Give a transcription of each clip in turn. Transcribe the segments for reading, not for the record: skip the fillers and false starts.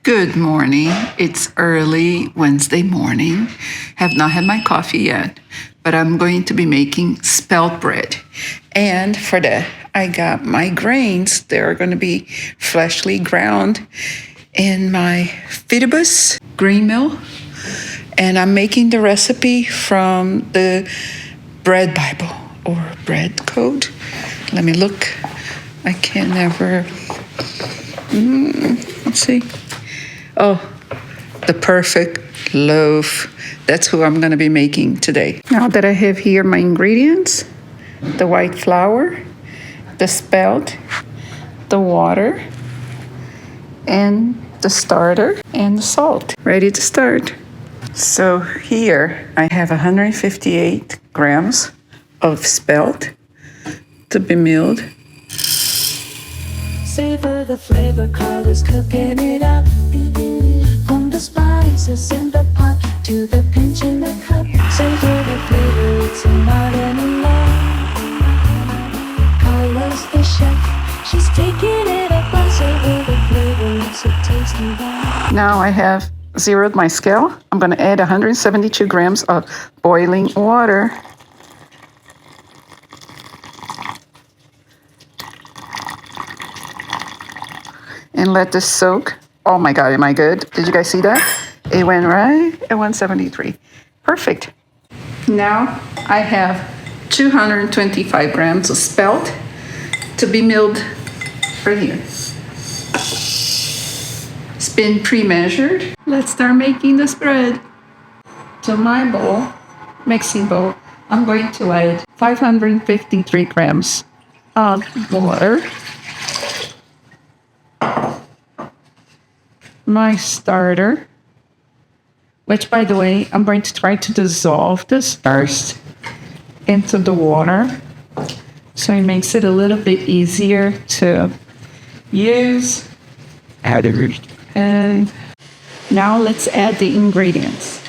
Good morning. It's early Wednesday morning. Have not had my coffee yet, but I'm going to be making spelt bread. And for that, I got my grains. They're going to be freshly ground in my Fidibus green mill. And I'm making the recipe from the bread Bible or bread code. Let me look. I can never. Let's see. Oh, the perfect loaf. That's who I'm going to be making today. Now that I have here my ingredients, the white flour, the spelt, the water, and the starter, and the salt. Ready to start. So here I have 158 grams of spelt to be milled. Savor the flavor, colors cooking it up. From the spices in the pot to the pinch in the cup. Savor the flavor, it's not any love. Colors the chef, she's taking it up. Savor the flavor, it's a tasty one. Now I have zeroed my scale. I'm going to add 172 grams of boiling water. And let this soak. Oh my God, am I good? Did you guys see that? It went right at 173. Perfect. Now I have 225 grams of spelt to be milled right here. It's been pre-measured. Let's start making this bread. To my bowl, mixing bowl, I'm going to add 553 grams of water. My starter, which by the way, I'm going to try to dissolve this first into the water. So it makes it a little bit easier to use. And now let's add the ingredients.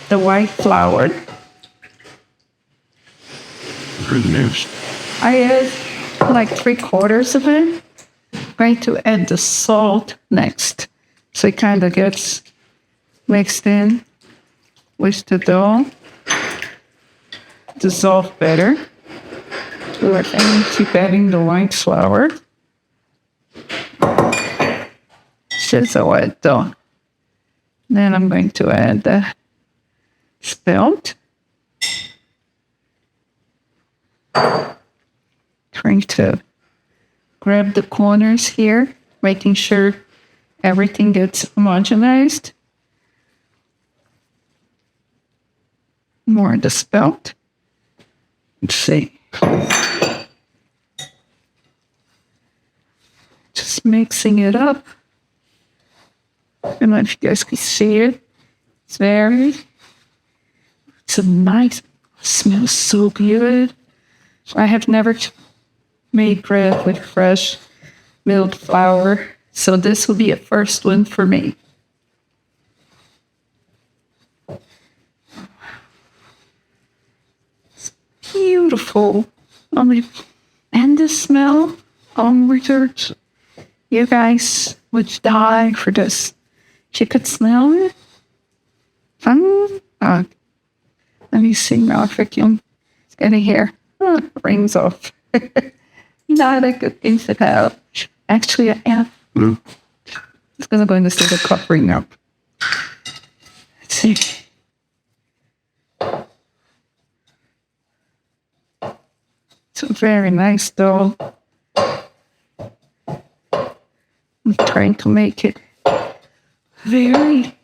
The white flour. I add like 3/4 of it. I'm going to add the salt next. So it kind of gets mixed in with the dough. Dissolve better. We're going to keep adding the white flour. Just a wet dough. Then I'm going to add the spelt. Trying to grab the corners here, making sure everything gets homogenized. More of the spelt. Let's see. Just mixing it up. I don't know if you guys can see it. It's a nice, smells so good. I have never made bread with fresh milled flour, so this will be a first one for me. It's beautiful. And the smell, oh my God. You guys would die for this. You could smell it. Let me see now if I can get it here. Rings off. Not a good thing to have. Actually, I am. It's going to go in the state of covering up. Let's see. It's a very nice dough. I'm trying to make it very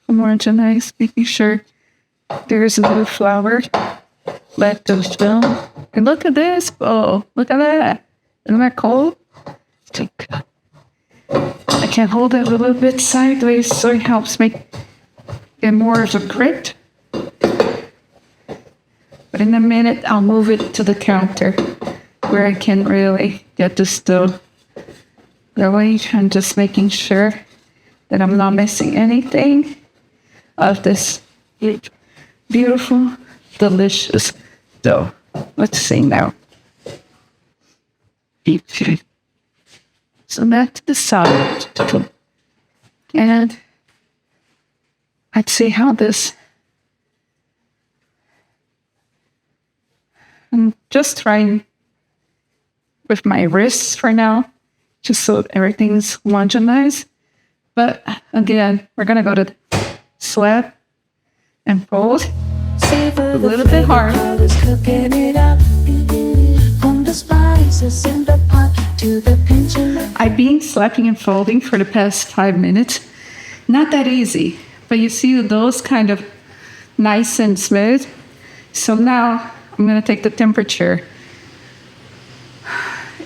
homogenized, making sure there's no flour left to spill. And look at this bowl. Look at that. Isn't that cool? I can hold it a little bit sideways so it helps make it more of a grit. But in a minute, I'll move it to the counter where I can really get the dough going. I'm just making sure that I'm not missing anything of this beautiful, delicious dough. Let's see now. So that's the side. And I'd see how this. I'm just trying with my wrists for now, just so everything's homogenized. But again, we're gonna go to slap and fold. A little bit hard. Cooking it up. From the spices in the pot to the pinch in the I've been slapping and folding for the past 5 minutes. Not that easy, but you see those kind of nice and smooth. So now I'm gonna take the temperature.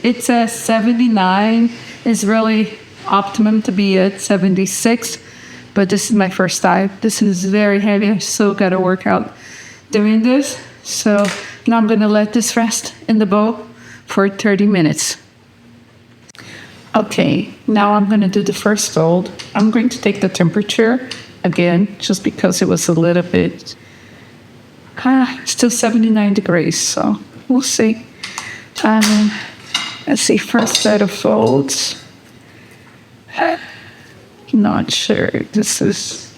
It's at 79. It's really optimum to be at 76, but this is my first time. This is very heavy. I still gotta work out doing this. So now I'm gonna let this rest in the bowl for 30 minutes. Okay, now I'm gonna do the first fold. I'm going to take the temperature again, just because it was a little bit, still 79 degrees, so we'll see. Let's see, first set of folds. Not sure, this is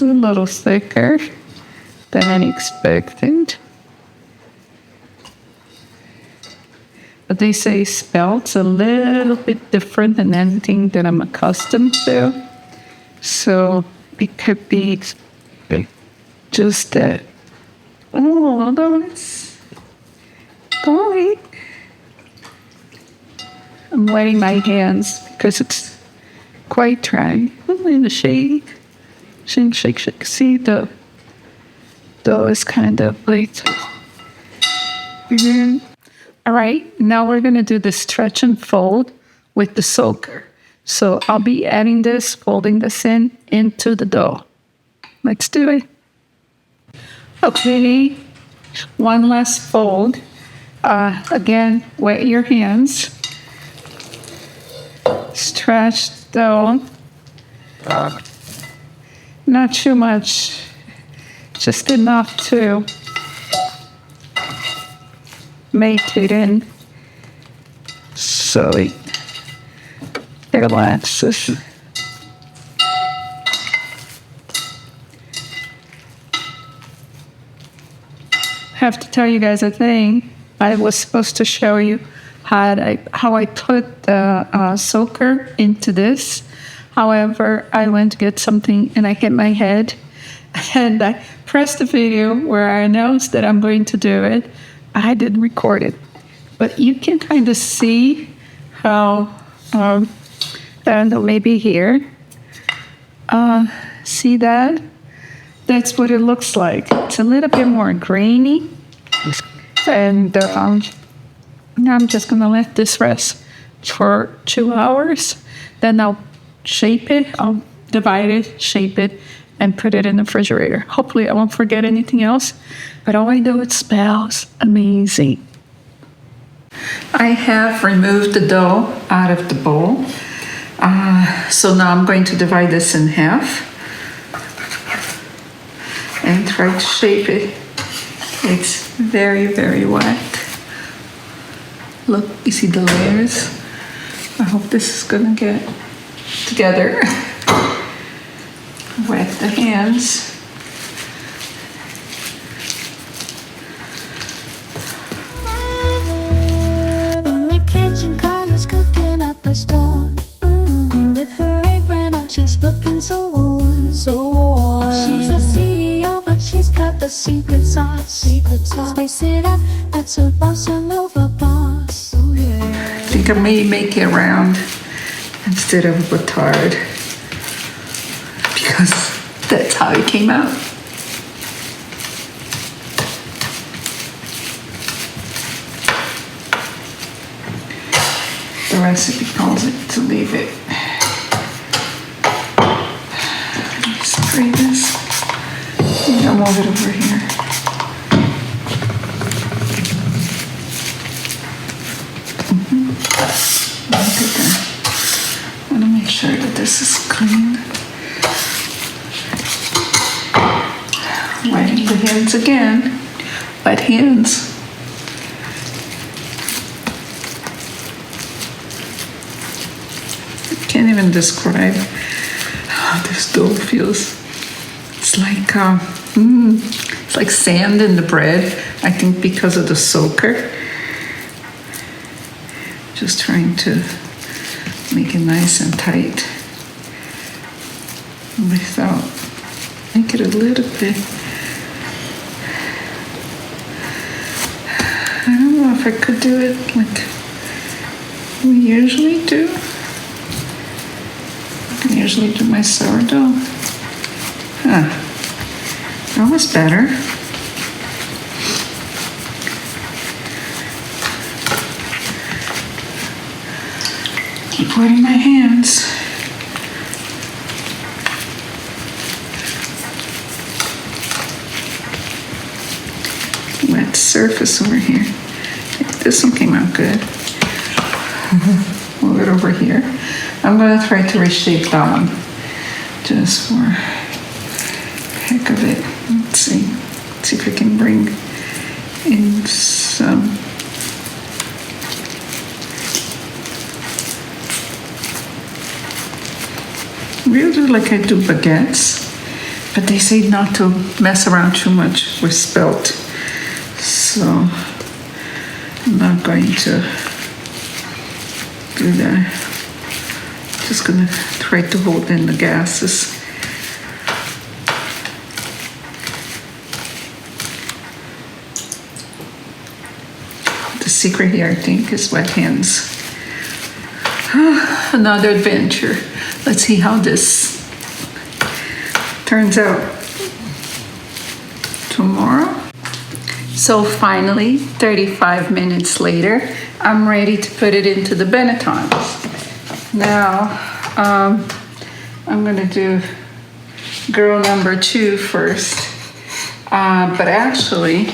a little thicker than expected. But they say spelt's a little bit different than anything that I'm accustomed to. So it could be just that. Oh, that's boy. I'm wetting my hands because it's quite dry. In the shake. Shake, shake, shake. See, the dough is kind of like. All right, now we're going to do the stretch and fold with the soaker. So I'll be adding this, folding this into the dough. Let's do it. Okay, one last fold. Again, wet your hands. Stretch the dough. Not too much, just enough to make it in so it relaxes. I have to tell you guys a thing. I was supposed to show you how I put the soaker into this. However, I went to get something and I hit my head and I pressed the video where I announced that I'm going to do it. I didn't record it, but you can kind of see how, I don't know, maybe here. See that? That's what it looks like. It's a little bit more grainy. And now I'm just going to let this rest for 2 hours. Then I'll shape it, I'll divide it, shape it, and put it in the refrigerator. Hopefully I won't forget anything else, but all I know, it smells amazing. I have removed the dough out of the bowl. So now I'm going to divide this in half and try to shape it. It's very, very wet. Look, you see the layers? I hope this is gonna get together. Wet the hands. in the kitchen, Carla's cooking up a storm. With her apron on, she's looking so warm, so warm. She's a CEO, but she's got the secret sauce, secret sauce. Spice it up, that's her boss, a lover boss. Oh yeah. I think I may make it round instead of a batard, because that's how it came out. The recipe calls it to leave it. Let me spray this. I'll move it over here. Look at that. I want to make sure that this is clean. Wetting the hands again. Wet hands. can't even describe how this dough feels. It's like sand in the bread. I think because of the soaker. Just trying to make it nice and tight without make it a little bit. I don't know if I could do it like we usually do. I can usually do my sourdough. That was better. Keep wetting my hands. Wet surface over here. This one came out good. Move it over here. I'm going to try to reshape that one just for heck of it. Let's see. Let's see if I can bring in some. We'll do like I do baguettes, but they say not to mess around too much with spelt. So I'm not going to do that. Just gonna try to hold in the gases. The secret here, I think, is wet hands. Another adventure. Let's see how this turns out tomorrow. So finally, 35 minutes later, I'm ready to put it into the Benettons. Now, I'm gonna do girl number 2 first. But actually,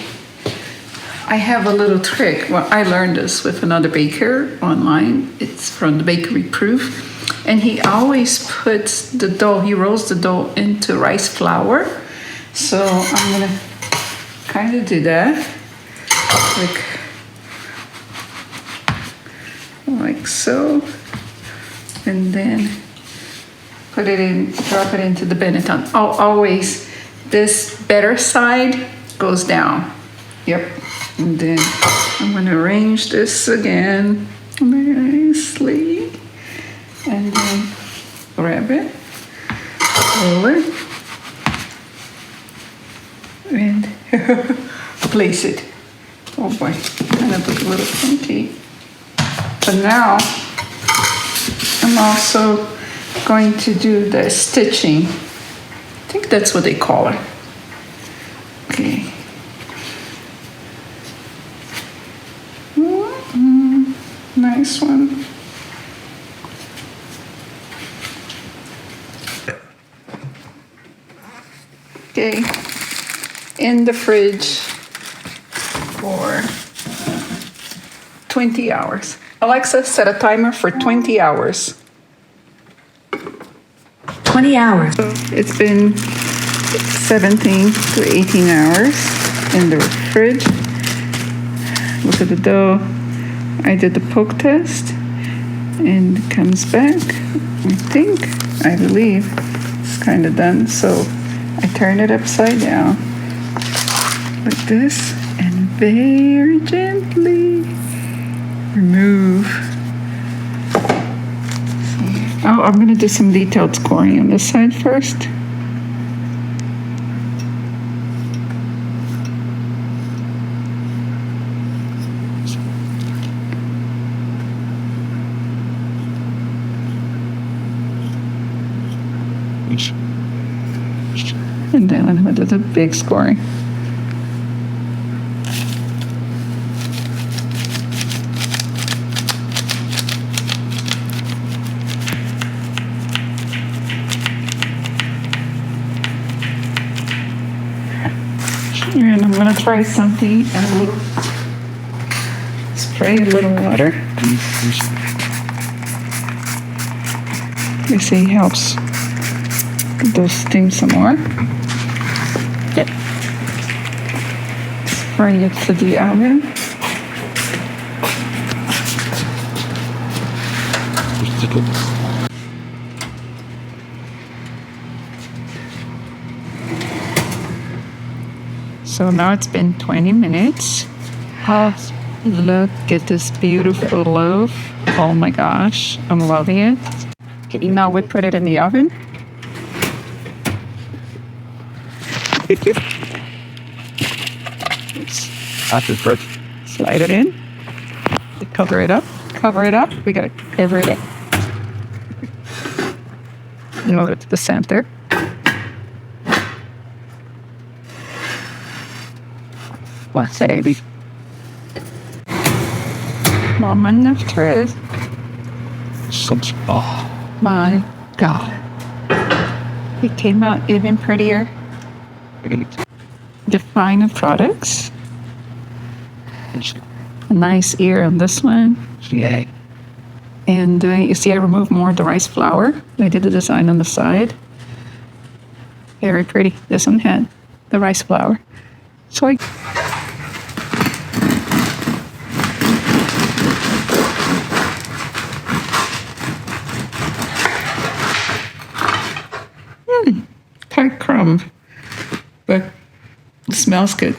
I have a little trick. Well, I learned this with another baker online. It's from the Bakery Proof. And he always puts the dough, he rolls the dough into rice flour. So I'm gonna kind of do that. Like so. And then put it in, drop it into the Benetton. Oh, always, this better side goes down. Yep. And then I'm gonna arrange this again nicely. And then grab it, roll it, and place it. Oh boy, kind of look a little funky. But now, I'm also going to do the stitching. I think that's what they call it. Okay. Nice one. Okay, in the fridge for 20 hours. Alexa, set a timer for 20 hours. 20 hours. So it's been 17 to 18 hours in the fridge. Look at the dough. I did the poke test and it comes back. I believe it's kind of done. So I turn it upside down like this and very gently remove. Oh, I'm going to do some detailed scoring on this side first. And then I'm going to do the big scoring. And I'm going to try something and a little, spray a little water. They say helps those steam some more. Yep. Spray it to the oven. So now it's been 20 minutes. Oh, look at this beautiful loaf. Oh my gosh, I'm loving it. Okay, now we put it in the oven. After first. Slide it in. Cover it up. Cover it up. We gotta cover it up. Move it to the center. What's it? Moment of truth. Oh, My God. It came out even prettier. The final products. A nice ear on this one. yeah. And you see I removed more of the rice flour. I did the design on the side. Very pretty. This one had the rice flour. So I tight crumb, but it smells good.